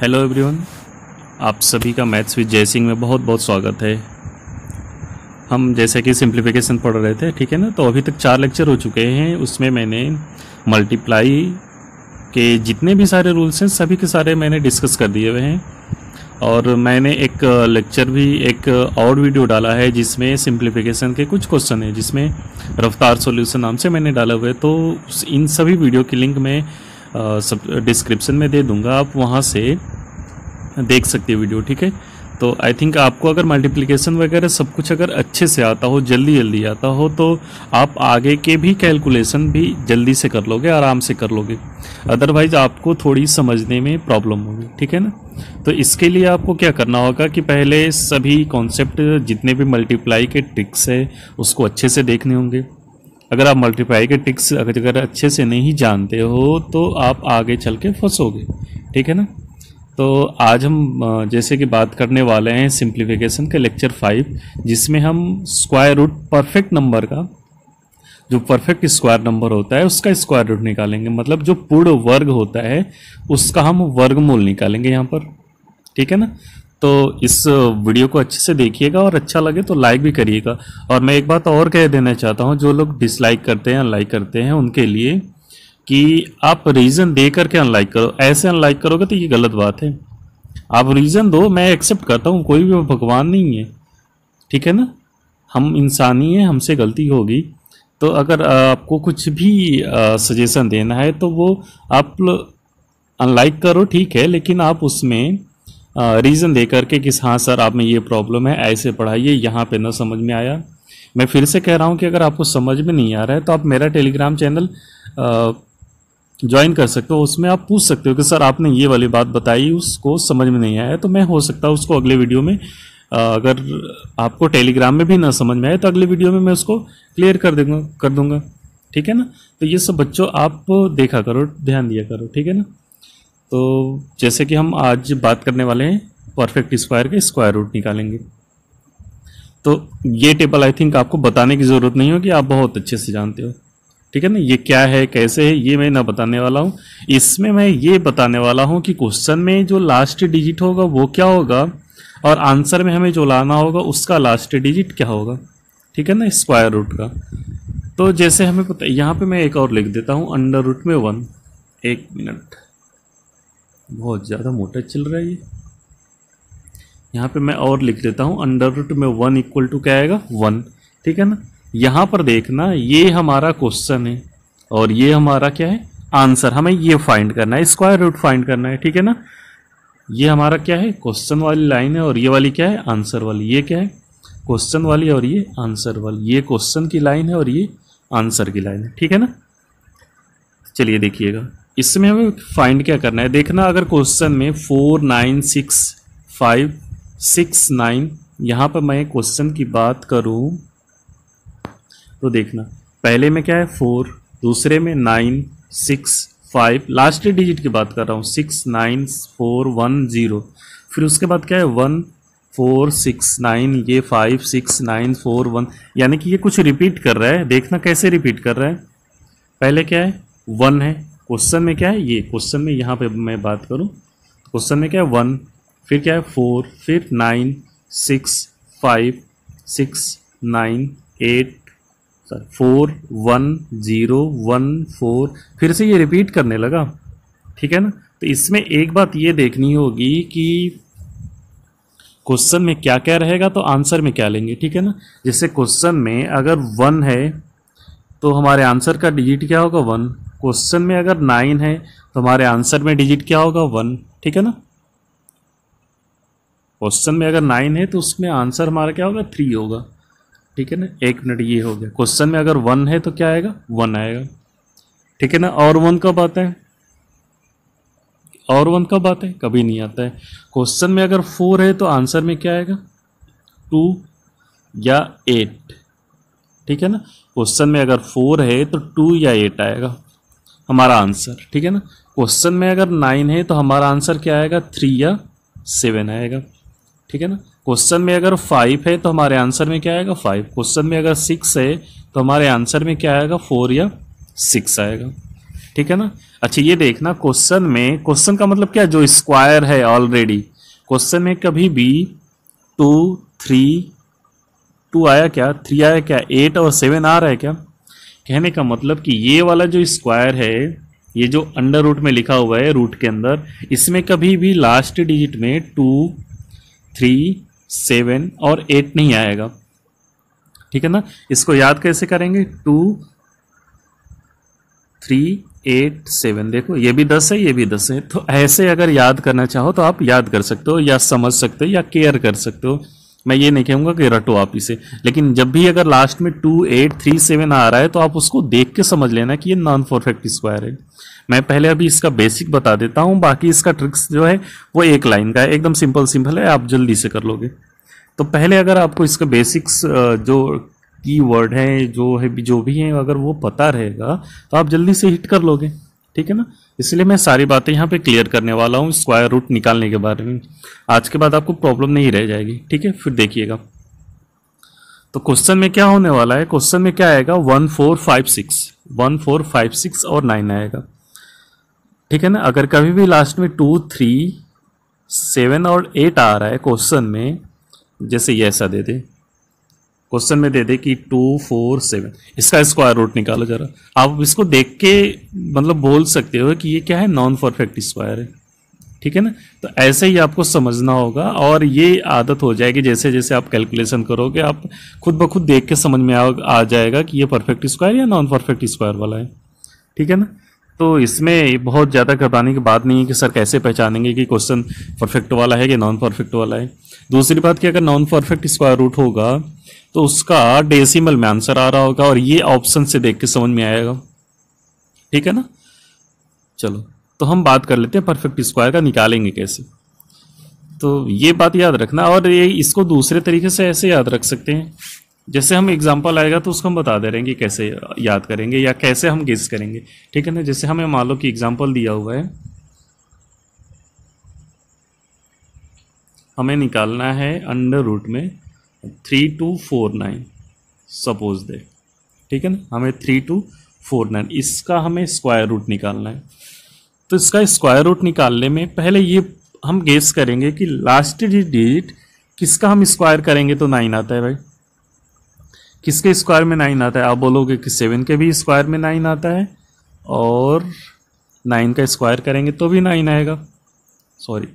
Hello everyone, आप सभी का मैथ्स विद जय सिंह में बहुत बहुत स्वागत है। हम जैसे कि सिंप्लीफिकेशन पढ़ रहे थे, ठीक है ना। तो अभी तक 4 लेक्चर हो चुके हैं। उसमें मैंने मल्टीप्लाई के जितने भी सारे रूल्स हैं सभी के सारे मैंने डिस्कस कर दिए हुए हैं। और मैंने एक लेक्चर भी एक और वीडियो डाला है जिसमें सिंप्लीफिकेशन के कुछ क्वेश्चन है, जिसमें रफ्तार सॉल्यूशन नाम से मैंने डाला हुआ है। तो इन सभी वीडियो की लिंक मैं सब डिस्क्रिप्शन में दे दूंगा, आप वहाँ से देख सकते हैं वीडियो, ठीक है। तो आई थिंक आपको अगर मल्टीप्लिकेशन वगैरह सब कुछ अगर अच्छे से आता हो, जल्दी जल्दी आता हो, तो आप आगे के भी कैलकुलेशन भी जल्दी से कर लोगे, आराम से कर लोगे। अदरवाइज आपको थोड़ी समझने में प्रॉब्लम होगी, ठीक है ना। तो इसके लिए आपको क्या करना होगा कि पहले सभी कॉन्सेप्ट जितने भी मल्टीप्लाई के ट्रिक्स है उसको अच्छे से देखने होंगे। अगर आप मल्टीप्लाई के ट्रिक्स अगर अच्छे से नहीं जानते हो तो आप आगे चल के फंसोगे, ठीक है ना। तो आज हम जैसे कि बात करने वाले हैं सिंप्लीफिकेशन के लेक्चर 5, जिसमें हम स्क्वायर रूट परफेक्ट नंबर का, जो परफेक्ट स्क्वायर नंबर होता है उसका स्क्वायर रूट निकालेंगे। मतलब जो पूर्ण वर्ग होता है उसका हम वर्गमूल निकालेंगे यहाँ पर, ठीक है ना। तो इस वीडियो को अच्छे से देखिएगा और अच्छा लगे तो लाइक भी करिएगा। और मैं एक बात और कह देना चाहता हूँ, जो लोग डिसलाइक करते हैं लाइक करते हैं उनके लिए, कि आप रीज़न दे करके अनलाइक करो। ऐसे अनलाइक करोगे तो ये गलत बात है। आप रीज़न दो, मैं एक्सेप्ट करता हूँ, कोई भी भगवान नहीं है, ठीक है ना। हम इंसान ही हैं, हमसे गलती होगी। तो अगर आपको कुछ भी सजेशन देना है तो वो आप अनलाइक करो, ठीक है, लेकिन आप उसमें रीज़न दे करके कि हाँ सर आप में ये प्रॉब्लम है, ऐसे पढ़ाइए, यहाँ पे ना समझ में आया। मैं फिर से कह रहा हूँ कि अगर आपको समझ में नहीं आ रहा है तो आप मेरा टेलीग्राम चैनल ज्वाइन कर सकते हो। उसमें आप पूछ सकते हो कि सर आपने ये वाली बात बताई, उसको समझ में नहीं आया, तो मैं हो सकता है उसको अगले वीडियो में, अगर आपको टेलीग्राम में भी ना समझ में आए तो अगले वीडियो में मैं उसको क्लियर कर दूंगा, ठीक है ना। तो ये सब बच्चों आप देखा करो, ध्यान दिया करो, ठीक है ना। तो जैसे कि हम आज बात करने वाले हैं परफेक्ट स्क्वायर के स्क्वायर रूट निकालेंगे। तो ये टेबल आई थिंक आपको बताने की ज़रूरत नहीं होगी, आप बहुत अच्छे से जानते हो, ठीक है ना। ये क्या है, कैसे है, ये मैं ना बताने वाला हूँ। इसमें मैं ये बताने वाला हूँ कि क्वेश्चन में जो लास्ट डिजिट होगा वो क्या होगा, और आंसर में हमें जो लाना होगा उसका लास्ट डिजिट क्या होगा, ठीक है ना, स्क्वायर रूट का। तो जैसे हमें पता, यहाँ पे मैं एक और लिख देता हूँ, अंडर रूट में 1। एक मिनट, बहुत ज़्यादा मोटा चल रहा है ये। यहाँ पे मैं और लिख देता हूँ, अंडर रूट में 1 इक्वल टू क्या आएगा, 1, ठीक है ना। यहाँ पर देखना, ये हमारा क्वेश्चन है और ये हमारा क्या है, आंसर। हमें ये फाइंड करना है, स्क्वायर रूट फाइंड करना है, ठीक है ना। ये हमारा क्या है, क्वेश्चन वाली लाइन है, और ये वाली क्या है, आंसर वाली। ये क्या है, क्वेश्चन वाली और ये आंसर वाली। ये क्वेश्चन की लाइन है और ये आंसर की लाइन है, ठीक है ना। चलिए देखिएगा, इसमें हमें फाइंड क्या करना है। देखना, अगर क्वेश्चन में 4 9 6 5 6 9, यहाँ पर मैं क्वेश्चन की बात करूँ तो देखना, पहले में क्या है 4, दूसरे में 9 6 5, लास्ट डिजिट की बात कर रहा हूँ, 6 9 4 1 0। फिर उसके बाद क्या है 1 4 6 9, ये 5 6 9 4 1, यानी कि ये कुछ रिपीट कर रहा है। देखना कैसे रिपीट कर रहा है। पहले क्या है 1 है, क्वेश्चन में क्या है, ये क्वेश्चन में यहाँ पे मैं बात करूँ, क्वेश्चन में क्या है 1, फिर क्या है 4, फिर 9 6 5 6 9 8 4 1 0 1 4, फिर से ये रिपीट करने लगा, ठीक है ना। तो इसमें एक बात ये देखनी होगी कि क्वेश्चन में क्या क्या रहेगा तो आंसर में क्या लेंगे, ठीक है ना। जैसे क्वेश्चन में अगर 1 है तो हमारे आंसर का डिजिट क्या होगा, 1। क्वेश्चन में अगर 9 है तो हमारे आंसर में डिजिट क्या होगा, 1, ठीक है ना। क्वेश्चन में अगर 9 है तो उसमें आंसर हमारा क्या होगा, 3 होगा, ठीक है ना। एक मिनट, ये हो गया। क्वेश्चन में अगर 1 है तो क्या आएगा, 1 आएगा, ठीक है ना। और 1 कब आता है, और 1 कब आता है, कभी नहीं आता है। क्वेश्चन में अगर 4 है तो आंसर में क्या आएगा, 2 या 8, ठीक है ना। क्वेश्चन में अगर 4 है तो 2 या 8 आएगा हमारा आंसर, ठीक है ना। क्वेश्चन में अगर 9 है तो हमारा आंसर क्या आएगा, 3 या 7 आएगा, ठीक है ना। क्वेश्चन में अगर 5 है तो हमारे आंसर में क्या आएगा, 5। क्वेश्चन में अगर 6 है तो हमारे आंसर में क्या आएगा, 4 या 6 आएगा, ठीक है ना। अच्छा ये देखना क्वेश्चन में, क्वेश्चन का मतलब क्या, जो स्क्वायर है ऑलरेडी क्वेश्चन में कभी भी 2 3 2 आया क्या, 3 आया क्या, 8 और 7 आ रहा है क्या। कहने का मतलब कि ये वाला जो स्क्वायर है, ये जो अंडर रूट में लिखा हुआ है रूट के अंदर, इसमें कभी भी लास्ट डिजिट में 2 3 7 और 8 नहीं आएगा। ठीक है ना। इसको याद कैसे करेंगे, 2 3 8 7, देखो ये भी 10 है ये भी 10 है। तो ऐसे अगर याद करना चाहो तो आप याद कर सकते हो या समझ सकते हो या केयर कर सकते हो। मैं ये नहीं कहूँगा कि रटो आप इसे, लेकिन जब भी अगर लास्ट में 2 8 3 7 आ रहा है तो आप उसको देख के समझ लेना कि ये नॉन परफेक्ट स्क्वायर है। मैं पहले अभी इसका बेसिक बता देता हूँ, बाकी इसका ट्रिक्स जो है वो एक लाइन का है, एकदम सिंपल है, आप जल्दी से कर लोगे। तो पहले अगर आपको इसका बेसिक्स जो कीवर्ड है जो भी है अगर वो पता रहेगा तो आप जल्दी से हिट कर लोगे। ठीक है ना। इसलिए मैं सारी बातें यहाँ पे क्लियर करने वाला हूँ स्क्वायर रूट निकालने के बारे में। आज के बाद आपको प्रॉब्लम नहीं रह जाएगी। ठीक है, फिर देखिएगा। तो क्वेश्चन में क्या होने वाला है, क्वेश्चन में क्या आएगा, 1 4 5 6 और 9 आएगा। ठीक है ना। अगर कभी भी लास्ट में 2 3 7 और 8 आ रहा है क्वेश्चन में, जैसे ये ऐसा दे दे, क्वेश्चन में दे दे कि 2 4 7, इसका स्क्वायर रूट निकालो जरा। आप इसको देख के मतलब बोल सकते हो कि ये क्या है, नॉन परफेक्ट स्क्वायर है। ठीक है ना। तो ऐसे ही आपको समझना होगा और ये आदत हो जाएगी, जैसे जैसे आप कैलकुलेशन करोगे आप खुद ब खुद देख के समझ में आ जाएगा कि ये परफेक्ट स्क्वायर या नॉन परफेक्ट स्क्वायर वाला है। ठीक है ना। तो इसमें बहुत ज़्यादा घबराने की बात नहीं है कि सर कैसे पहचानेंगे कि क्वेश्चन परफेक्ट वाला है कि नॉन परफेक्ट वाला है। दूसरी बात कि अगर नॉन परफेक्ट स्क्वायर रूट होगा तो उसका डेसिमल में आंसर आ रहा होगा और ये ऑप्शन से देख के समझ में आएगा। ठीक है ना। चलो तो हम बात कर लेते हैं परफेक्ट स्क्वायर का निकालेंगे कैसे। तो ये बात याद रखना, और ये इसको दूसरे तरीके से ऐसे याद रख सकते हैं, जैसे हम एग्जांपल आएगा तो उसको हम बता दे रहे हैं कि कैसे याद करेंगे या कैसे हम गेस करेंगे। ठीक है ना। जैसे हमें मान लो कि एग्जांपल दिया हुआ है, हमें निकालना है अंडर रूट में 3249 सपोज दे। ठीक है ना। हमें 3249 इसका हमें स्क्वायर रूट निकालना है। तो इसका स्क्वायर रूट निकालने में पहले ये हम गेस करेंगे कि लास्ट डिजिट किसका हम स्क्वायर करेंगे तो 9 आता है। भाई किसके स्क्वायर में 9 आता है, आप बोलोगे कि 7 के भी स्क्वायर में 9 आता है, और 9 का स्क्वायर करेंगे तो भी 9 आएगा, सॉरी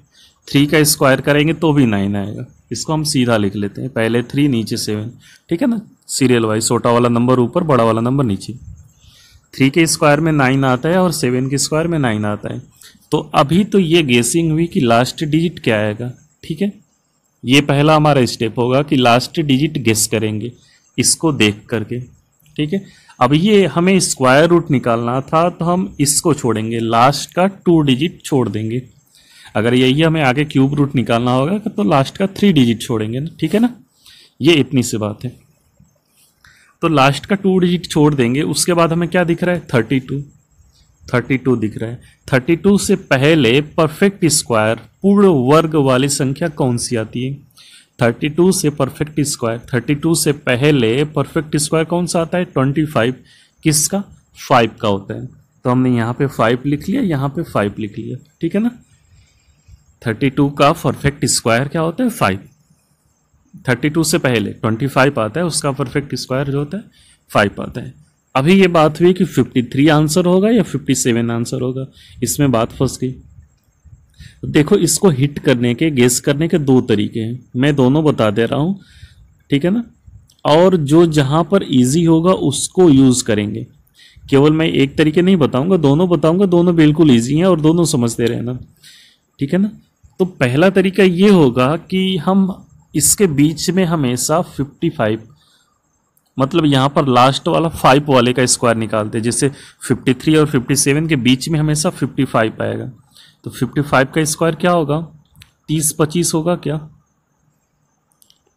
3 का स्क्वायर करेंगे तो भी 9 आएगा। इसको हम सीधा लिख लेते हैं, पहले 3 नीचे 7। ठीक है ना। सीरियल वाइज छोटा वाला नंबर ऊपर बड़ा वाला नंबर नीचे। 3 के स्क्वायर में 9 आता है और 7 के स्क्वायर में 9 आता है। तो अभी तो ये गेसिंग हुई कि लास्ट डिजिट क्या आएगा। ठीक है। ये पहला हमारा स्टेप होगा कि लास्ट डिजिट गेस करेंगे इसको देख करके। ठीक है। अब ये हमें स्क्वायर रूट निकालना था तो हम इसको छोड़ेंगे, लास्ट का 2 डिजिट छोड़ देंगे। अगर यही हमें आगे क्यूब रूट निकालना होगा तो लास्ट का 3 डिजिट छोड़ेंगे ना। ठीक है ना। ये इतनी सी बात है। तो लास्ट का 2 डिजिट छोड़ देंगे। उसके बाद हमें क्या दिख रहा है, 32 दिख रहा है। 32 से पहले परफेक्ट स्क्वायर पूर्ण वर्ग वाली संख्या कौन सी आती है, 32 से परफेक्ट स्क्वायर, 32 से पहले परफेक्ट स्क्वायर कौन सा आता है, 25। किसका, 5 का होता है। तो हमने यहाँ पे 5 लिख लिया, यहाँ पे 5 लिख लिया। ठीक है ना। 32 का परफेक्ट स्क्वायर क्या होता है, 5। 32 से पहले 25 आता है, उसका परफेक्ट स्क्वायर जो होता है 5 आता है। अभी ये बात हुई कि 53 आंसर होगा या 57 आंसर होगा, इसमें बात फंस गई। देखो इसको हिट करने के, गेस करने के 2 तरीके हैं, मैं दोनों बता दे रहा हूँ। ठीक है ना। और जो जहाँ पर इजी होगा उसको यूज़ करेंगे, केवल मैं एक तरीके नहीं बताऊंगा, दोनों बताऊंगा। दोनों बिल्कुल ईजी हैं और दोनों समझते रहना। ठीक है ना। तो पहला तरीका ये होगा कि हम इसके बीच में हमेशा 55, मतलब यहाँ पर लास्ट वाला 5 वाले का स्क्वायर निकालते हैं। जैसे 53 और 57 के बीच में हमेशा 55 आएगा। तो 55 का स्क्वायर क्या होगा, 30-25 होगा क्या।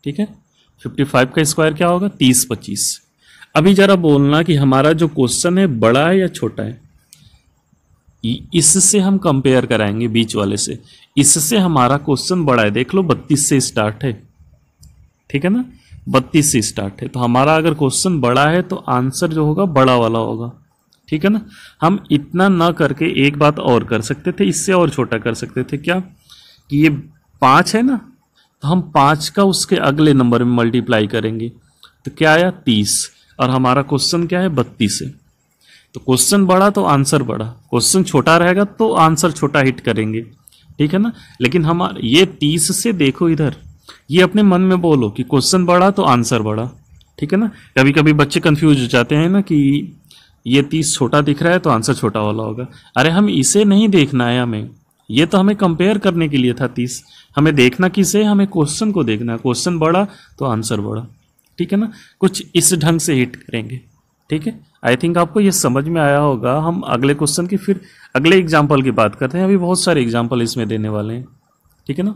ठीक है। 55 का स्क्वायर क्या होगा, 30-25। अभी जरा बोलना कि हमारा जो क्वेश्चन है बड़ा है या छोटा है। इससे हम कंपेयर कराएंगे बीच वाले से। इससे हमारा क्वेश्चन बड़ा है, देख लो 32 से स्टार्ट है। ठीक है ना। 32 से स्टार्ट है। तो हमारा अगर क्वेश्चन बड़ा है तो आंसर जो होगा बड़ा वाला होगा। ठीक है ना। हम इतना ना करके एक बात और कर सकते थे, इससे और छोटा कर सकते थे। क्या कि ये 5 है ना, तो हम 5 का उसके अगले नंबर में मल्टीप्लाई करेंगे तो क्या आया 30, और हमारा क्वेश्चन क्या है 32 है। तो क्वेश्चन बड़ा तो आंसर बड़ा, क्वेश्चन छोटा रहेगा तो आंसर छोटा हिट करेंगे, ठीक है ना। लेकिन हमारा ये 30 से देखो इधर, ये अपने मन में बोलो कि क्वेश्चन बड़ा तो आंसर बड़ा, ठीक है ना। कभी कभी बच्चे कंफ्यूज हो जाते हैं ना कि ये 30 छोटा दिख रहा है तो आंसर छोटा वाला होगा। अरे हम इसे नहीं देखना है, हमें ये तो हमें कंपेयर करने के लिए था 30, हमें देखना किसे, हमें क्वेश्चन को देखना है। क्वेश्चन बड़ा तो आंसर बड़ा, ठीक है ना। कुछ इस ढंग से हिट करेंगे, ठीक है। आई थिंक आपको ये समझ में आया होगा। हम अगले क्वेश्चन की फिर अगले एग्जाम्पल की बात करते हैं। अभी बहुत सारे एग्जाम्पल इसमें देने वाले हैं, ठीक है ना।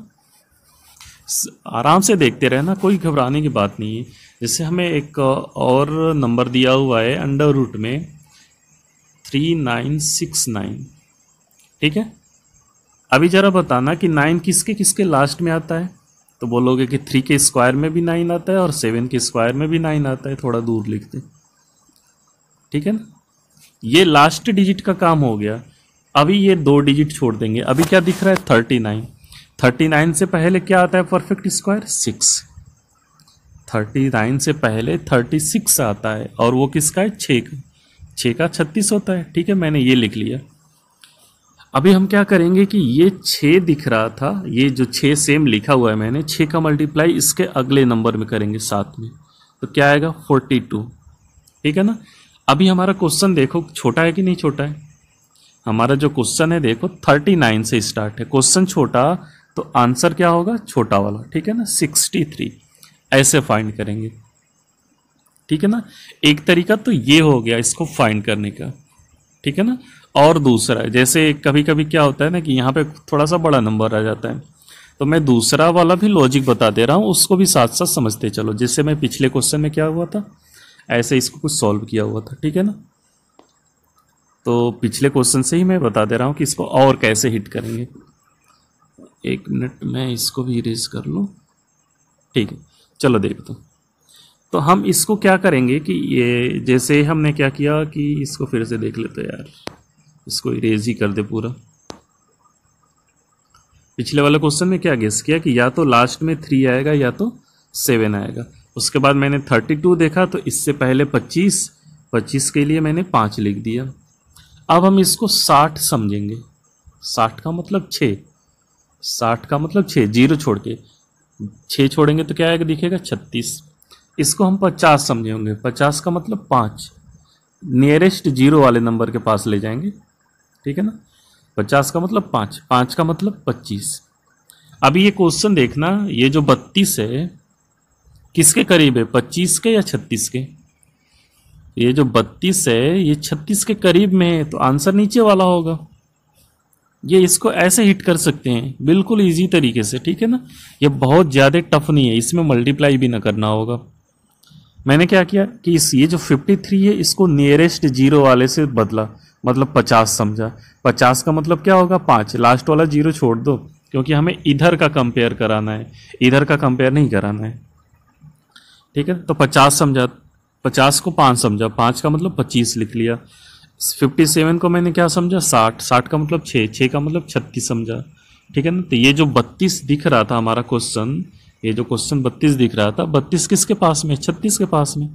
आराम से देखते रहना, कोई घबराने की बात नहीं है। जैसे हमें एक और नंबर दिया हुआ है अंडर रूट में 3969, ठीक है। अभी जरा बताना कि 9 किसके किसके लास्ट में आता है। तो बोलोगे कि 3 के स्क्वायर में भी 9 आता है और 7 के स्क्वायर में भी 9 आता है। थोड़ा दूर लिखते, ठीक है ना। ये लास्ट डिजिट का काम हो गया। अभी ये 2 डिजिट छोड़ देंगे। अभी क्या दिख रहा है 39, 39 से पहले क्या आता है परफेक्ट स्क्वायर 6, 39 से पहले 36 आता है और वो किसका है 6 का, 6 का 36 होता है, ठीक है। मैंने ये लिख लिया। अभी हम क्या करेंगे कि ये 6 दिख रहा था, ये जो 6 सेम लिखा हुआ है मैंने, 6 का मल्टीप्लाई इसके अगले नंबर में करेंगे 7 में, तो क्या आएगा 42, ठीक है ना। अभी हमारा क्वेश्चन देखो छोटा है कि नहीं छोटा है। हमारा जो क्वेश्चन है देखो 39 से स्टार्ट है, क्वेश्चन छोटा तो आंसर क्या होगा छोटा वाला, ठीक है ना 63। ऐसे फाइंड करेंगे, ठीक है ना। एक तरीका तो ये हो गया इसको फाइंड करने का, ठीक है ना। और दूसरा जैसे कभी कभी क्या होता है ना कि यहाँ पे थोड़ा सा बड़ा नंबर आ जाता है, तो मैं दूसरा वाला भी लॉजिक बता दे रहा हूँ, उसको भी साथ साथ समझते चलो। जैसे मैं पिछले क्वेश्चन में क्या हुआ था, ऐसे इसको कुछ सॉल्व किया हुआ था, ठीक है ना। तो पिछले क्वेश्चन से ही मैं बता दे रहा हूँ कि इसको और कैसे हिट करेंगे। एक मिनट मैं इसको भी इरेज कर लूँ, ठीक है। चलो देखते हैं। तो हम इसको क्या करेंगे कि ये जैसे हमने क्या किया कि इसको फिर से देख लेते हैं यार, इसको इरेज ही कर दे पूरा। पिछले वाले क्वेश्चन में क्या गेस किया कि या तो लास्ट में 3 आएगा या तो 7 आएगा। उसके बाद मैंने 32 देखा तो इससे पहले 25 के लिए मैंने 5 लिख दिया। अब हम इसको 60 समझेंगे। 60 का मतलब 6, 60 का मतलब 6, 0 छोड़ के 6 छोड़ेंगे तो क्या आएगा दिखेगा 36। इसको हम 50 समझेंगे। 50 का मतलब 5, नियरेस्ट 0 वाले नंबर के पास ले जाएंगे, ठीक है ना। 50 का मतलब 5, 5 का मतलब 25। अभी ये क्वेश्चन देखना, ये जो 32 है किसके करीब है, 25 के या 36 के। ये जो 32 है ये 36 के करीब में है, तो आंसर नीचे वाला होगा। ये इसको ऐसे हिट कर सकते हैं बिल्कुल इजी तरीके से, ठीक है ना। ये बहुत ज़्यादा टफ नहीं है, इसमें मल्टीप्लाई भी ना करना होगा। मैंने क्या किया कि ये जो 53 है इसको नियरेस्ट 0 वाले से बदला, मतलब 50 समझा। 50 का मतलब क्या होगा 5, लास्ट वाला 0 छोड़ दो क्योंकि हमें इधर का कंपेयर कराना है, इधर का कंपेयर नहीं कराना है, ठीक है। तो 50 समझा, 50 को 5 समझा, 5 का मतलब 25 लिख लिया। 57 को मैंने क्या समझा 60, 60 का मतलब 6, 6 का मतलब 36 समझा, ठीक है ना। तो ये जो 32 दिख रहा था हमारा क्वेश्चन, ये जो क्वेश्चन 32 दिख रहा था, 32 किसके पास में, 36 के पास में,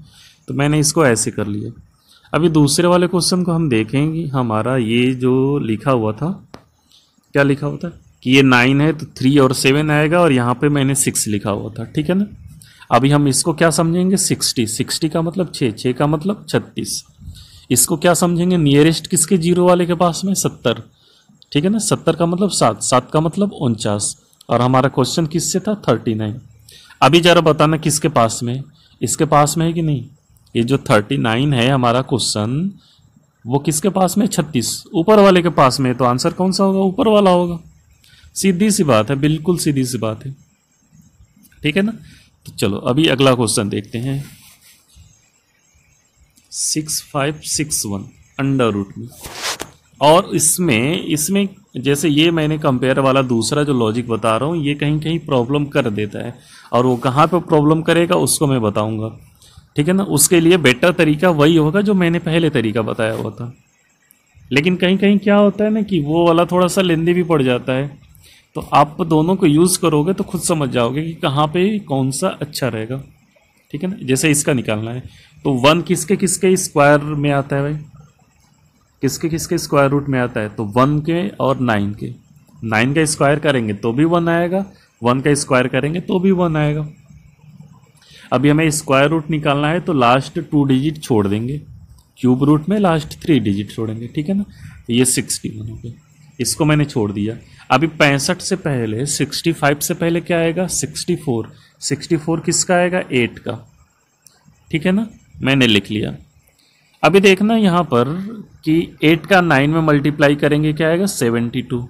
तो मैंने इसको ऐसे कर लिया। अभी दूसरे वाले क्वेश्चन को हम देखेंगे। हमारा ये जो लिखा हुआ था, क्या लिखा हुआ था कि ये 9 है तो 3 और 7 आएगा और यहाँ पे मैंने 6 लिखा हुआ था, ठीक है ना। अभी हम इसको क्या समझेंगे 60, 60 का मतलब 6, 6 का मतलब 36। इसको क्या समझेंगे नियरेस्ट किसके 0 वाले के पास में 70, ठीक है ना। 70 का मतलब 7, 7 का मतलब 49 और हमारा क्वेश्चन किससे था 39। अभी जरा बताना किसके पास में, इसके पास में है कि नहीं। ये जो 39 है हमारा क्वेश्चन वो किसके पास में 36, ऊपर वाले के पास में, तो आंसर कौन सा होगा ऊपर वाला होगा। सीधी सी बात है, बिल्कुल सीधी सी बात है, ठीक है ना। तो चलो अभी अगला क्वेश्चन देखते हैं। 6561 अंडर रूट में, और इसमें जैसे ये मैंने कंपेयर वाला दूसरा जो लॉजिक बता रहा हूँ ये कहीं कहीं प्रॉब्लम कर देता है, और वो कहाँ पे प्रॉब्लम करेगा उसको मैं बताऊंगा, ठीक है ना। उसके लिए बेटर तरीका वही होगा जो मैंने पहले तरीका बताया हुआ था, लेकिन कहीं कहीं क्या होता है ना कि वो वाला थोड़ा सा लेंदी भी पड़ जाता है। तो आप दोनों को यूज़ करोगे तो खुद समझ जाओगे कि कहाँ पे कौन सा अच्छा रहेगा। ठीक है ना, जैसे इसका निकालना है तो 1 किसके किसके स्क्वायर में आता है भाई, किसके किसके स्क्वायर रूट में आता है, तो 1 के और 9 के। 9 का स्क्वायर करेंगे तो भी 1 आएगा, 1 का स्क्वायर करेंगे तो भी 1 आएगा। अभी हमें स्क्वायर रूट निकालना है तो लास्ट 2 डिजिट छोड़ देंगे, क्यूब रूट में लास्ट 3 डिजिट छोड़ेंगे। ठीक है ना, तो ये 61 हो गया, इसको मैंने छोड़ दिया। अभी 65 से पहले 65 से पहले क्या आएगा, 64। 64 किसका आएगा, 8 का। ठीक है ना, मैंने लिख लिया। अभी देखना यहाँ पर कि 8 का 9 में मल्टीप्लाई करेंगे क्या आएगा, 72।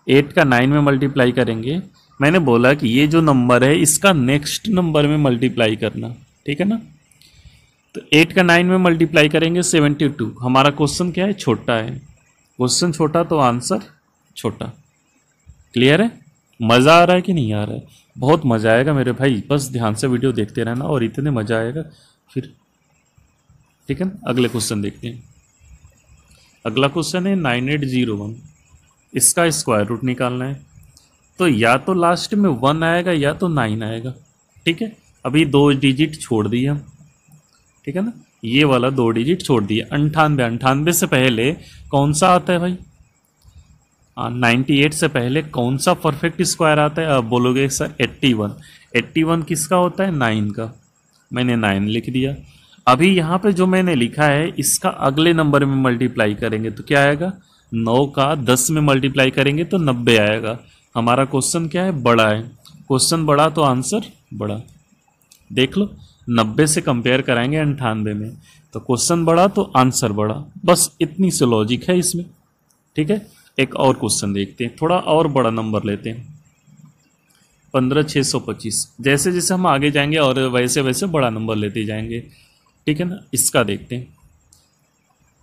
8 का 9 में मल्टीप्लाई करेंगे, मैंने बोला कि ये जो नंबर है इसका नेक्स्ट नंबर में मल्टीप्लाई करना। ठीक है ना, तो 8 का 9 में मल्टीप्लाई करेंगे 72। हमारा क्वेश्चन क्या है, छोटा है। क्वेश्चन छोटा तो आंसर छोटा। क्लियर है, मज़ा आ रहा है कि नहीं आ रहा है? बहुत मज़ा आएगा मेरे भाई, बस ध्यान से वीडियो देखते रहना और इतने मज़ा आएगा फिर। ठीक है ना, अगले क्वेश्चन देखते हैं। अगला क्वेश्चन है 9801, इसका स्क्वायर रूट निकालना है। तो या तो लास्ट में 1 आएगा या तो 9 आएगा। ठीक है, अभी 2 डिजिट छोड़ दिए हम। ठीक है ना, ये वाला 2 डिजिट छोड़ दिए। 98, 98 से पहले कौन सा आता है भाई, 98 से पहले कौन सा परफेक्ट स्क्वायर आता है? अब बोलोगे सर 81। 81 किसका होता है, 9 का। मैंने 9 लिख दिया। अभी यहाँ पे जो मैंने लिखा है इसका अगले नंबर में मल्टीप्लाई करेंगे तो क्या आएगा, 9 का 10 में मल्टीप्लाई करेंगे तो 90 आएगा। हमारा क्वेश्चन क्या है, बड़ा है। क्वेश्चन बड़ा तो आंसर बड़ा। देख लो, 90 से कंपेयर कराएंगे 98 में, तो क्वेश्चन बड़ा तो आंसर बड़ा। बस इतनी सी लॉजिक है इसमें। ठीक है, एक और क्वेश्चन देखते हैं, थोड़ा और बड़ा नंबर लेते हैं, 15625। जैसे जैसे हम आगे जाएंगे और वैसे वैसे बड़ा नंबर लेते जाएंगे। ठीक है ना, इसका देखते हैं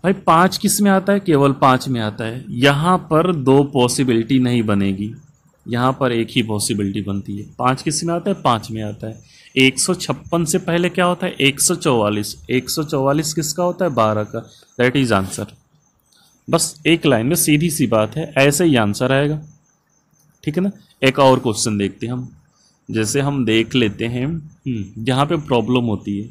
भाई। 5 किस में आता है, केवल 5 में आता है। यहाँ पर 2 पॉसिबिलिटी नहीं बनेगी, यहाँ पर एक ही पॉसिबिलिटी बनती है। 5 किस में आता है, 5 में आता है। 156 से पहले क्या होता है, 144। 144 किसका होता है, 12 का। That is answer. बस एक लाइन में सीधी सी बात है, ऐसे ही आंसर आएगा। ठीक है ना, एक और क्वेश्चन देखते हैं हम। जैसे हम देख लेते हैं जहाँ पे प्रॉब्लम होती है,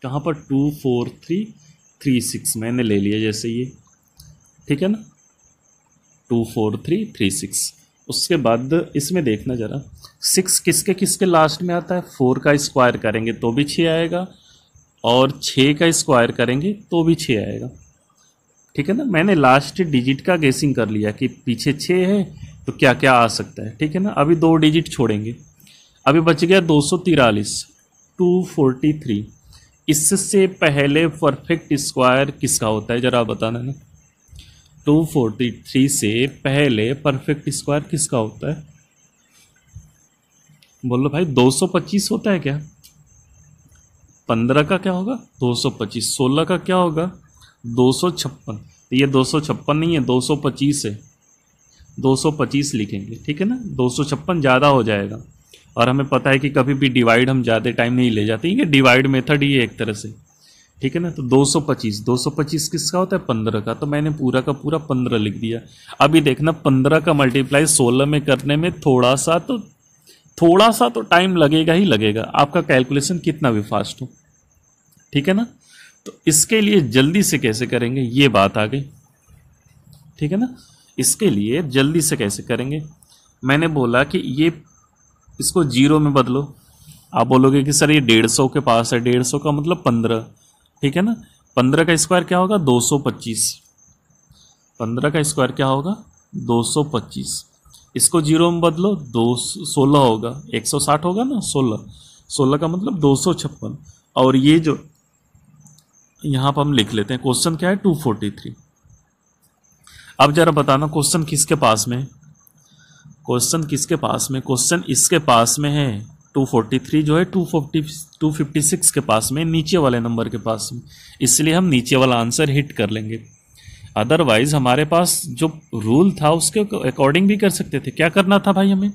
कहाँ पर 24336 मैंने ले लिया जैसे ये। ठीक है ना, 24336। उसके बाद इसमें देखना जरा, 6 किसके किसके लास्ट में आता है, 4 का स्क्वायर करेंगे तो भी 6 आएगा और 6 का स्क्वायर करेंगे तो भी 6 आएगा। ठीक है ना, मैंने लास्ट डिजिट का गेसिंग कर लिया कि पीछे 6 है तो क्या क्या आ सकता है। ठीक है ना, अभी 2 डिजिट छोड़ेंगे, अभी बच गया 243, 243। इससे पहले परफेक्ट स्क्वायर किसका होता है, जरा बताना ना। 243 से पहले परफेक्ट स्क्वायर किसका होता है, बोलो भाई। 225 होता है क्या, 15 का क्या होगा, 225। 16 का क्या होगा, 256। ये 256 नहीं है, 225 है। 225 लिखेंगे। ठीक है ना, 256 ज़्यादा हो जाएगा और हमें पता है कि कभी भी डिवाइड हम ज़्यादा टाइम नहीं ले जाते, ये डिवाइड मेथड ही है एक तरह से। ठीक है ना, तो 225। 225 किसका होता है, 15 का। तो मैंने पूरा का पूरा 15 लिख दिया। अभी देखना, 15 का मल्टीप्लाई 16 में करने में थोड़ा सा तो टाइम लगेगा ही लगेगा, आपका कैलकुलेशन कितना भी फास्ट हो। ठीक है ना, तो इसके लिए जल्दी से कैसे करेंगे, ये बात आ गई। ठीक है ना, इसके लिए जल्दी से कैसे करेंगे, मैंने बोला कि ये इसको 0 में बदलो। आप बोलोगे कि सर ये 150 के पास है, 150 का मतलब 15। ठीक है ना, 15 का स्क्वायर क्या होगा, 225। 15 का स्क्वायर क्या होगा, 225। इसको 0 में बदलो, 16 होगा, 160 होगा ना, 16 का मतलब 256। और ये जो यहाँ पर हम लिख लेते हैं, क्वेश्चन क्या है, 243। अब जरा बताना क्वेश्चन किसके पास में, क्वेश्चन किसके पास में, क्वेश्चन इसके पास में है। 243 जो है 256 के पास में, नीचे वाले नंबर के पास में, इसलिए हम नीचे वाला आंसर हिट कर लेंगे। अदरवाइज हमारे पास जो रूल था उसके अकॉर्डिंग भी कर सकते थे। क्या करना था भाई, हमें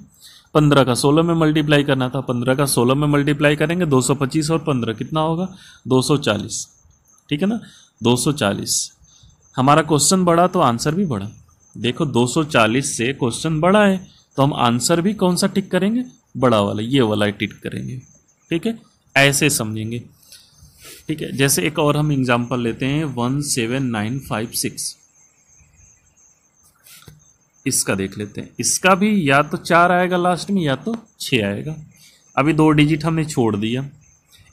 15 का 16 में मल्टीप्लाई करना था। 15 का 16 में मल्टीप्लाई करेंगे, 225 और 15 कितना होगा, 240। ठीक है ना, 240। हमारा क्वेश्चन बढ़ा तो आंसर भी बढ़ा। देखो 240 से क्वेश्चन बड़ा है तो हम आंसर भी कौन सा टिक करेंगे, बड़ा वाला, ये वाला टिक करेंगे। ठीक है, ऐसे समझेंगे। ठीक है, जैसे एक और हम एग्जांपल लेते हैं 17956, इसका देख लेते हैं। इसका भी या तो 4 आएगा लास्ट में या तो 6 आएगा। अभी 2 डिजिट हमने छोड़ दिया।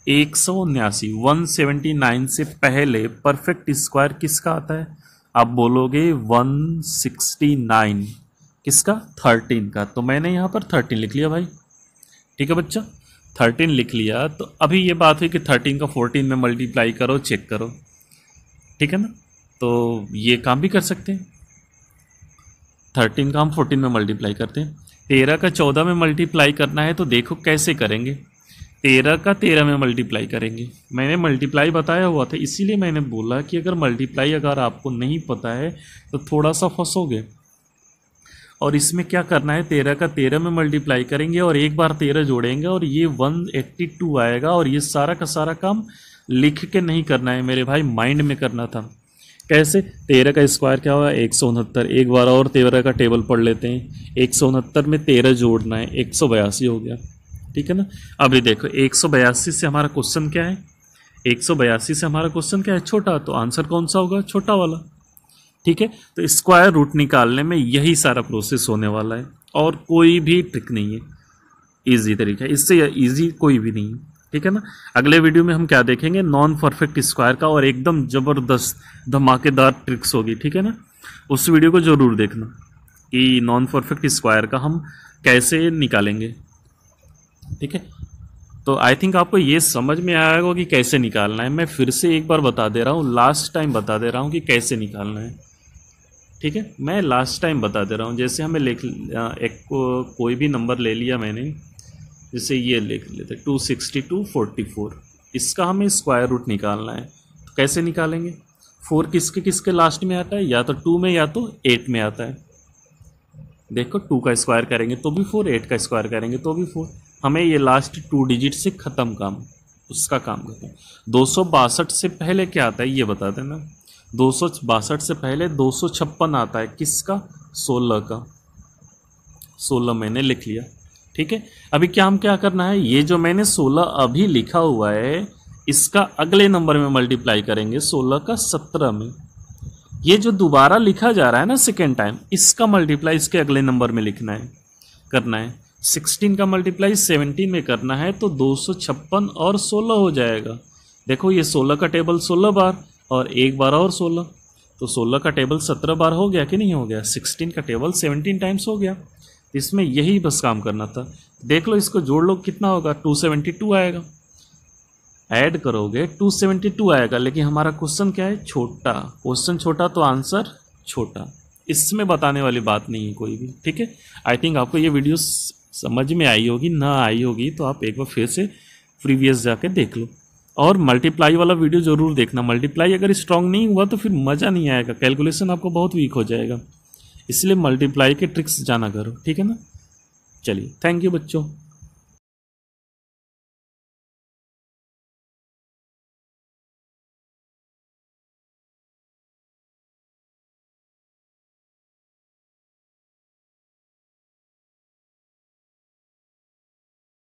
179 179 से पहले परफेक्ट स्क्वायर किसका आता है, आप बोलोगे 169, किसका, 13 का। तो मैंने यहाँ पर 13 लिख लिया भाई। ठीक है बच्चा, 13 लिख लिया। तो अभी ये बात हुई कि 13 का 14 में मल्टीप्लाई करो, चेक करो। ठीक है ना, तो ये काम भी कर सकते हैं। 13 का हम 14 में मल्टीप्लाई करते हैं। 13 का 14 में मल्टीप्लाई करना है तो देखो कैसे करेंगे। 13 का 13 में मल्टीप्लाई करेंगे। मैंने मल्टीप्लाई बताया हुआ था, इसीलिए मैंने बोला कि अगर मल्टीप्लाई अगर आपको नहीं पता है तो थोड़ा सा फंसोगे। और इसमें क्या करना है, 13 का 13 में मल्टीप्लाई करेंगे और एक बार 13 जोड़ेंगे और ये 182 आएगा। और ये सारा का सारा काम लिख के नहीं करना है मेरे भाई, माइंड में करना था। कैसे, 13 का स्क्वायर क्या हुआ, 169। एक बार और 13 का टेबल पढ़ लेते हैं। 169 में 13 जोड़ना है, 182 हो गया। ठीक है ना। अभी देखो 182 से हमारा क्वेश्चन क्या है, 182 से हमारा क्वेश्चन क्या है, छोटा। तो आंसर कौन सा होगा, छोटा वाला। ठीक है, तो स्क्वायर रूट निकालने में यही सारा प्रोसेस होने वाला है और कोई भी ट्रिक नहीं है, इजी तरीका है, इससे इजी कोई भी नहीं है। ठीक है ना। अगले वीडियो में हम क्या देखेंगे, नॉन परफेक्ट स्क्वायर का, और एकदम ज़बरदस्त धमाकेदार ट्रिक्स होगी। ठीक है ना, उस वीडियो को ज़रूर देखना कि नॉन परफेक्ट स्क्वायर का हम कैसे निकालेंगे। ठीक है, तो आई थिंक आपको ये समझ में आया होगा कि कैसे निकालना है। मैं फिर से एक बार बता दे रहा हूँ, लास्ट टाइम बता दे रहा हूँ कि कैसे निकालना है। ठीक है, मैं लास्ट टाइम बता दे रहा हूँ। जैसे हमें कोई भी नंबर ले लिया मैंने, जैसे ये लिख लेते 26244, इसका हमें स्क्वायर रूट निकालना है। तो कैसे निकालेंगे, 4 किसके किसके लास्ट में आता है, या तो 2 में या तो 8 में आता है। देखो 2 का स्क्वायर करेंगे तो भी 4, 8 का स्क्वायर करेंगे तो भी 4। हमें ये लास्ट 2 डिजिट से ख़त्म काम, उसका काम करते हैं। 262 से पहले क्या आता है ये बता देना। 262 से पहले 256 आता है, किसका, 16 का। 16 मैंने लिख लिया। ठीक है, अभी हम क्या करना है, ये जो मैंने 16 अभी लिखा हुआ है इसका अगले नंबर में मल्टीप्लाई करेंगे 16 का 17 में। ये जो दोबारा लिखा जा रहा है ना सेकेंड टाइम, इसका मल्टीप्लाई इसके अगले नंबर में लिखना है, करना है। 16 का मल्टीप्लाई 17 में करना है तो 256 और 16 हो जाएगा। देखो ये 16 का टेबल 16 बार और एक बार और 16, तो 16 का टेबल 17 बार हो गया कि नहीं हो गया। 16 का टेबल 17 टाइम्स हो गया। इसमें यही बस काम करना था। देख लो इसको जोड़ लो, कितना होगा, 272 आएगा। ऐड करोगे 272 आएगा। लेकिन हमारा क्वेश्चन क्या है, छोटा। क्वेश्चन छोटा तो आंसर छोटा। इसमें बताने वाली बात नहीं है कोई भी। ठीक है, आई थिंक आपको ये वीडियो समझ में आई होगी, ना आई होगी तो आप एक बार फिर से प्रीवियस जाके देख लो। और मल्टीप्लाई वाला वीडियो ज़रूर देखना। मल्टीप्लाई अगर स्ट्रांग नहीं हुआ तो फिर मज़ा नहीं आएगा, कैलकुलेशन आपको बहुत वीक हो जाएगा। इसलिए मल्टीप्लाई के ट्रिक्स जाना करो। ठीक है ना। चलिए, थैंक यू बच्चों।